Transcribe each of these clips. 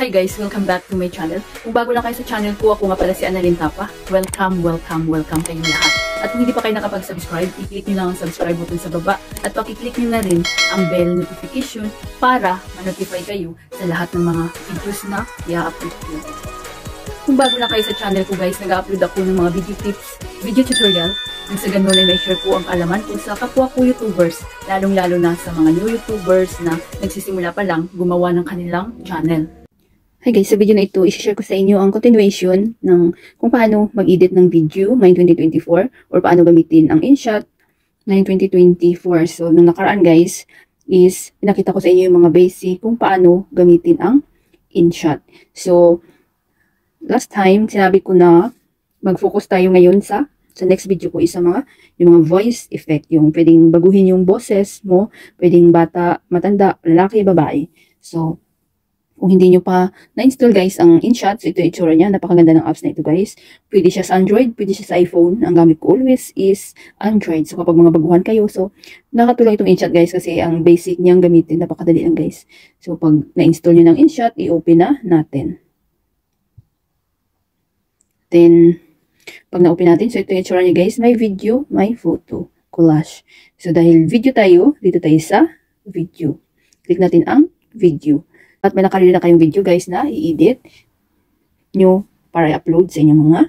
Hi guys! Welcome back to my channel. Kung bago lang kayo sa channel ko, ako nga pala si Annalyn Tapa. Welcome kayong lahat. At kung hindi pa kayo nakapag-subscribe, i-click nyo lang ang subscribe button sa baba at pakiclick nyo na rin ang bell notification para ma-notify kayo sa lahat ng mga videos na i-upload ko. Kung bago lang kayo sa channel ko guys, nag-upload ako ng mga video tips, video tutorial, nang sa ganun ay may share ko ang alaman ko sa kapwa ko YouTubers, lalong-lalo na sa mga new YouTubers na nagsisimula pa lang gumawa ng kanilang channel. Hi guys, sa video na ito, i-share ko sa inyo ang continuation ng kung paano mag-edit ng video ngayong 2024 or paano gamitin ang InShot ngayong 2024. So, nung nakaraan guys, is pinakita ko sa inyo yung mga basic kung paano gamitin ang InShot. So, last time, sinabi ko na mag-focus tayo ngayon sa next video ko is yung mga voice effect, yung pwedeng baguhin yung boses mo, pwedeng bata, matanda, lalaki, babae. So, kung hindi nyo pa na-install guys ang InShot, so ito yung itsura niya, napakaganda ng apps na ito guys. Pwede siya sa Android, pwede siya sa iPhone. Ang gamit ko always is Android. So kapag mga baguhan kayo, so nakatulong itong InShot guys kasi ang basic niyang gamitin, napakadali lang guys. So pag na-install nyo ng InShot, i-open na natin. Then, pag na-open natin, so ito yung itsura niya guys, may video, may photo, collage. So dahil video tayo, dito tayo sa video. Click natin ang video. At may nakalili na kayong video guys na i-edit nyo para i-upload sa inyong mga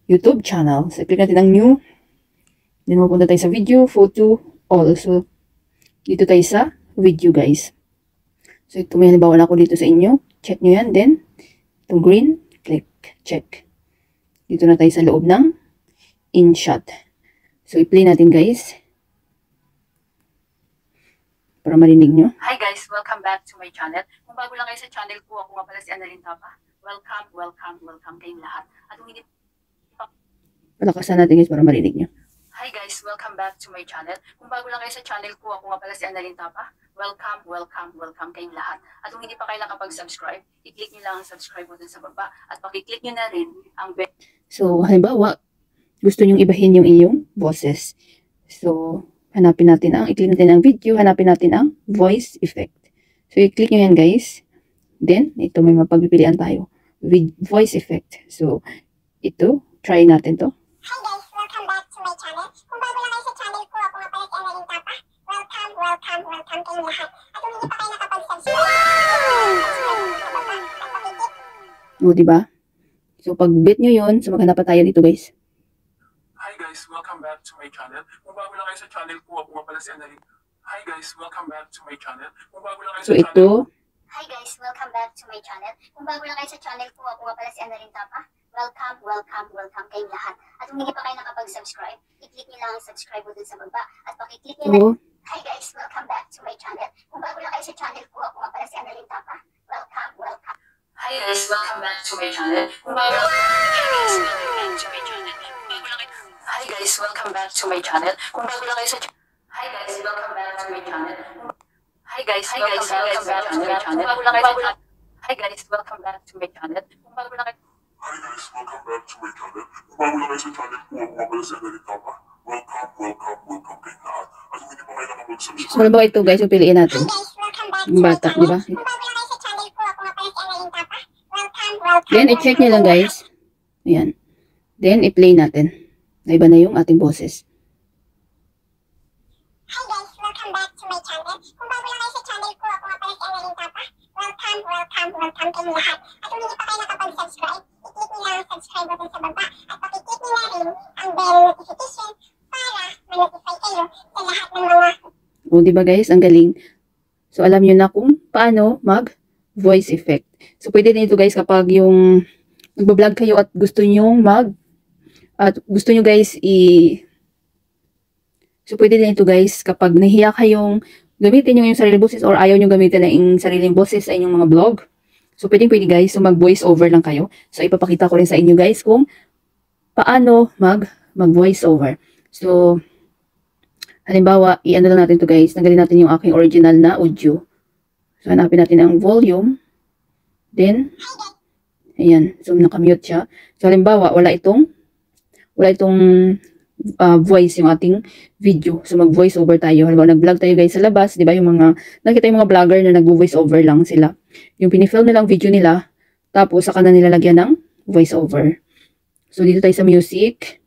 YouTube channel. So, click natin ang new. Then, mapunta tayo sa video, photo, all. So, dito tayo sa video guys. So, ito may halimbawa na ako dito sa inyo. Check nyo yan. Then, itong green, click, check. Dito na tayo sa loob ng InShot. So, i-play natin guys. Para marinig nyo. Hi guys! Welcome back to my channel. Kung bago lang kayo sa channel ko, ako nga pala si Annalyn Tapa. Welcome kayong lahat. At kung hindi pa... Palakasan natin guys para marinig nyo. Hi guys! Welcome back to my channel. Kung bago lang kayo sa channel ko, ako nga pala si Annalyn Tapa. Welcome kayong lahat. At kung hindi pa kayo nakapag-subscribe, i-click nyo lang ang subscribe button sa baba at pakiclick nyo na rin ang bell. So, halimbawa, gusto nyong ibahin yung iyong boses. So, hanapin natin i-click natin ang video, hanapin natin ang voice effect. So, i-click nyo yan guys. Then, ito may mapagpipilian tayo. With voice effect. So, ito, try natin to. Hi guys, welcome back to my channel. Kung bago lang kayo sa channel ko, ako nga pala si Annalyn Tapa. Welcome kayong lahat. At kung hindi pa kayo nakapag-subscribe, O, diba? So, pag bit nyo yun, so maghanap pa tayo dito guys. Hi guys, welcome back to my channel. Kung bago lang kayo sa channel ko, ako nga pala si Annalyn. Hi guys, welcome back to my channel. Kung bago lang kayo So, sa channel. ito, Hi guys, welcome back to my channel. Kung bago lang kayo sa channel ko, ako nga pala si Annalyn Tapa. Welcome kayong lahat. At kung hindi pa kayo nakapag-subscribe, i-click nyo lang ang subscribe button sa baba at pakiclick nyo na. ito, Hi guys, welcome back to my channel. Kung bago lang kayo sa channel ko, ako nga pala si Annalyn Tapa. Welcome. Hi guys, welcome back to my channel. Kung bago lang Hi guys, welcome back to my channel. Kung bago lang kayo sa Hi guys, welcome back to my channel. Hi guys, welcome back to my channel. Kung bago lang kayo sa Hi guys, welcome back to my channel. Kung bago lang kayo Hi guys, welcome back to my channel. Kung bago lang kayo sa channel ko, ako nga pala si Annalyn Tapa. Welcome kayong lahat. At kung hindi pa kayo nakapag-subscribe. So, halimbawa ito guys, piliin natin. Hi guys, welcome back to Yung my bata, channel. di ba? Kung bago lang kayo sa channel ko, ako nga pala si Annalyn Tapa. Welcome. Then, i-check nyo lang guys. Ayan. Then, i-play natin. Naiba na yung ating boses. Hi guys, welcome back to my channel. Kung bago lang kayo sa channel ko, ako nga pala si Annalyn Tapa. Welcome kayong lahat. At kung hindi pa kayo nakapag-subscribe, i-click nyo lang ang subscribe button sa baba at pakiclick nyo na rin ang bell notification para ma-notify kayo sa lahat ng mga... O, diba guys? Ang galing. So, alam nyo na kung paano mag-voice effect. So, pwede din ito guys kapag yung nagbablog kayo at gusto nyo gusto nyo guys So, pwede din ito guys kapag nahiya kayong gamitin yung sarili boses or ayaw nyo gamitin na yung sariling boses sa inyong mga blog. So, pwede guys. So, mag-voice over lang kayo. So, ipapakita ko rin sa inyo guys kung paano mag-voice over. So, halimbawa, i-ano lang natin to guys. Tanggalin natin yung aking original na audio. So, hanapin natin ang volume. Then, ayan. So, nakamute siya. So, halimbawa, wala itong voice yung ating video. So, mag-voice over tayo. Halimbawa, nag-vlog tayo guys sa labas. Diba? Yung mga, nakita yung mga vlogger na nag-voice over lang sila. Yung pinifilm nilang video nila, Tapos, saka na nilalagyan ng voiceover. So, dito tayo sa music.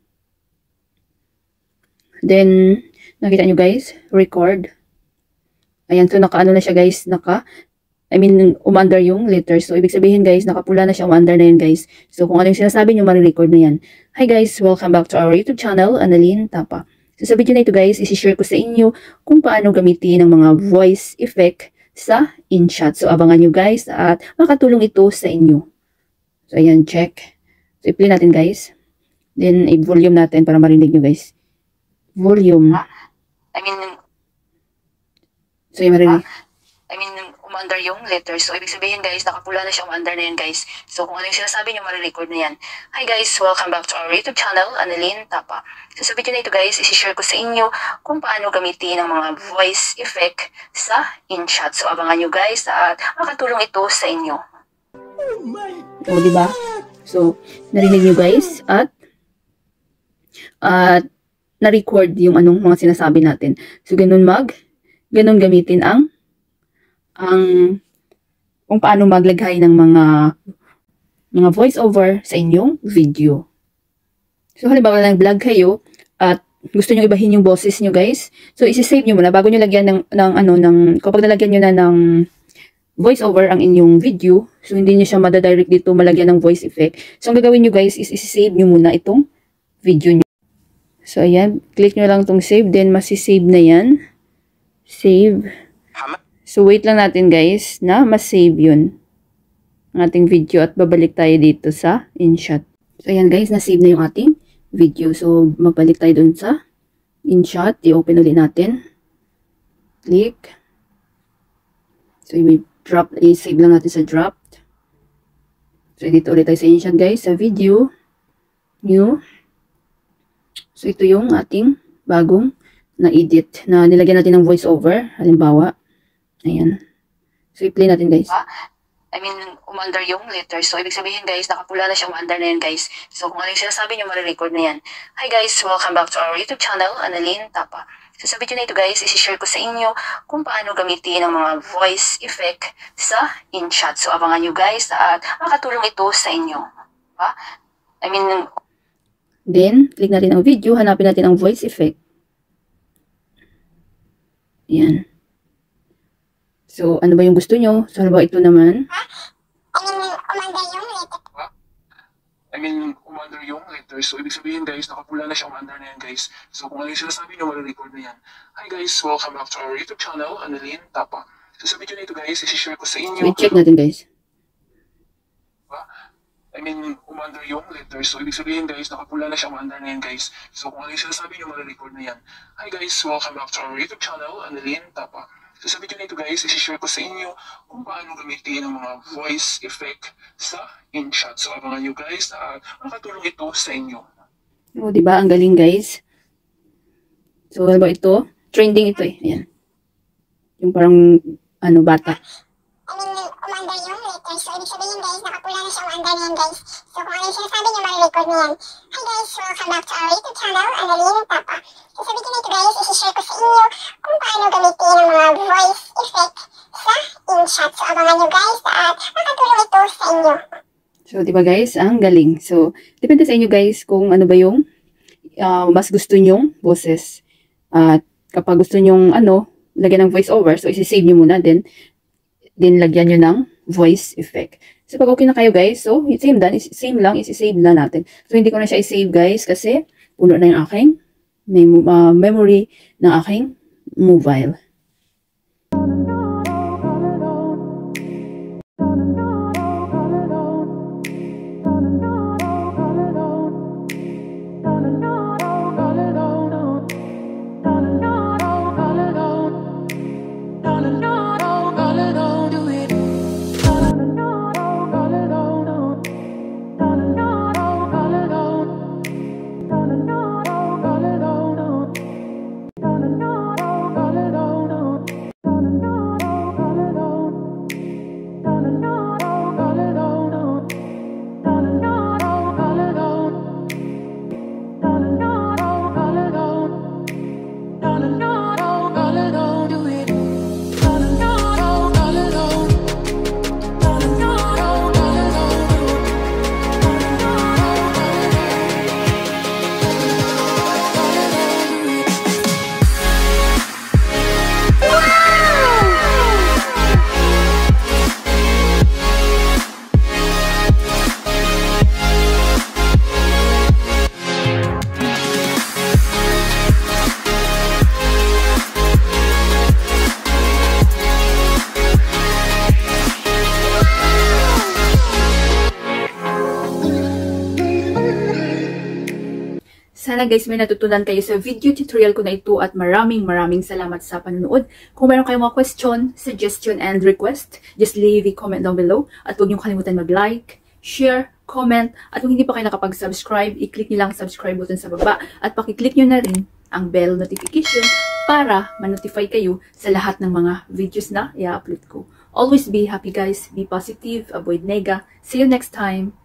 Then, nakita nyo guys, record. Ayan, so naka-ano na siya guys, umandar yung letters. So, ibig sabihin guys, nakapula na siya, umandar na yan guys. So, kung ano yung sinasabi nyo, marirecord na yan. Hi guys, welcome back to our YouTube channel, Annalyn Tapa. So, sa video na ito guys, isi-share ko sa inyo kung paano gamitin ang mga voice effect sa InShot. So, abangan nyo guys at makatulong ito sa inyo. So, ayan, check. So, i-play natin guys. Then, i-volume natin para marinig nyo guys. Volume. So, yung marinig. Umandar yung letters. So, ibig sabihin guys, nakapula na siya, umandar na yan guys. So, kung ano yung sinasabi nyo, marirecord na yan. Hi guys, welcome back to our YouTube channel, Annalyn Tapa. So, sa video na ito guys, isi-share ko sa inyo kung paano gamitin ang mga voice effect sa InShot. So, abangan nyo guys at makatulong ito sa inyo. O, diba? So, narinig nyo guys at na-record yung mga sinasabi natin. So, ganun gamitin kung paano maglagay ng mga voice over sa inyong video. So, halimbawa nag-vlog kayo at gusto nyo ibahin yung boses nyo guys. So, isi-save nyo muna bago nyo lagyan kapag nalagyan nyo na ng voice over ang inyong video. So, hindi nyo siya madadirect dito malagyan ng voice effect. So, ang gagawin nyo guys is isi-save nyo muna itong video nyo. So, ayan. Click nyo lang itong save. Then, masisave na yan. Save. So, wait lang natin guys na mas-save yun. Ang ating video at babalik tayo dito sa InShot. So, ayan guys. Na-save na yung ating video. So, magbalik tayo dun sa InShot. I-open ulit natin. Click. So, i-save lang natin sa dropped. So, dito ulit tayo sa InShot guys. Sa video. New. So, ito yung ating bagong na-edit na nilagyan natin ng voiceover. Halimbawa. Ayan. So, i-play natin guys. Umandar yung letters. So, ibig sabihin guys, nakapula na siya, umandar na yan guys. So, kung ano yung sinasabi nyo, marirecord na yan. Hi guys, welcome back to our YouTube channel, Annalyn Tapa. So, sa video na ito guys, isi-share ko sa inyo kung paano gamitin ang mga voice effect sa InShot. So, abangan nyo guys at makatulong ito sa inyo. Then, click natin ang video, hanapin natin ang voice effect. Ayan. So, ano ba yung gusto nyo? So, halimbawa ito naman. Umandar yung letters. So, ibig sabihin guys, nakapula na siya, umandar na yan guys. So, kung ano yung sinasabi nyo, marirecord na yan. Hi guys, welcome back to our YouTube channel, Annalyn Tapa. So, sa video na ito guys, isi-share ko sa inyo. So, i-check natin guys. Umandar yung letters. So, ibig sabihin guys, nakapula na siya, umandar na yan guys. So, kung ano yung sinasabi nyo, marirecord na yan. Hi guys, welcome back to our YouTube channel, Annalyn Tapa. So, sa video na ito guys, isi-share ko sa inyo kung paano gamitin ang mga voice effect sa InShot. So, abangan nyo guys at makatulong ito sa inyo. O, diba? Ang galing guys. So, halimbawa ito. Trending ito eh. Ayan. Yung parang, bata. Umandar yung letters. So, ibig sabihin guys, nakapula na siya, umandar na yan guys. So, kung ano yung sinasabi nyo, marirecord na yan. Hi guys, welcome back to our YouTube channel, Annalyn Tapa. So, sa video na ito guys, isi-share ko sa inyo kung paano gamitin ang mga voice effect sa InShot. So, abangan nyo guys at makatulong ito sa inyo. So, diba guys? Ang galing. So, depende sa inyo guys kung ano ba yung mas gusto nyong boses. At kapag gusto nyong lagyan ng voice over, so isi-save nyo muna din lagyan nyo ng voice effect. So, pag okay na kayo guys, so, same lang, isi-save na natin. So, hindi ko na siya i-save guys kasi puno na yung aking memory ng aking mobile. Sana guys may natutunan kayo sa video tutorial ko na ito at maraming salamat sa panonood. Kung meron kayong mga question, suggestion, and request, just leave a comment down below. At huwag niyong kalimutan mag-like, share, comment, at kung hindi pa kayo nakapag-subscribe, i-click niyo lang ang subscribe button sa baba at pakiclick niyo na rin ang bell notification para ma-notify kayo sa lahat ng mga videos na i-upload ko. Always be happy guys, be positive, avoid nega. See you next time.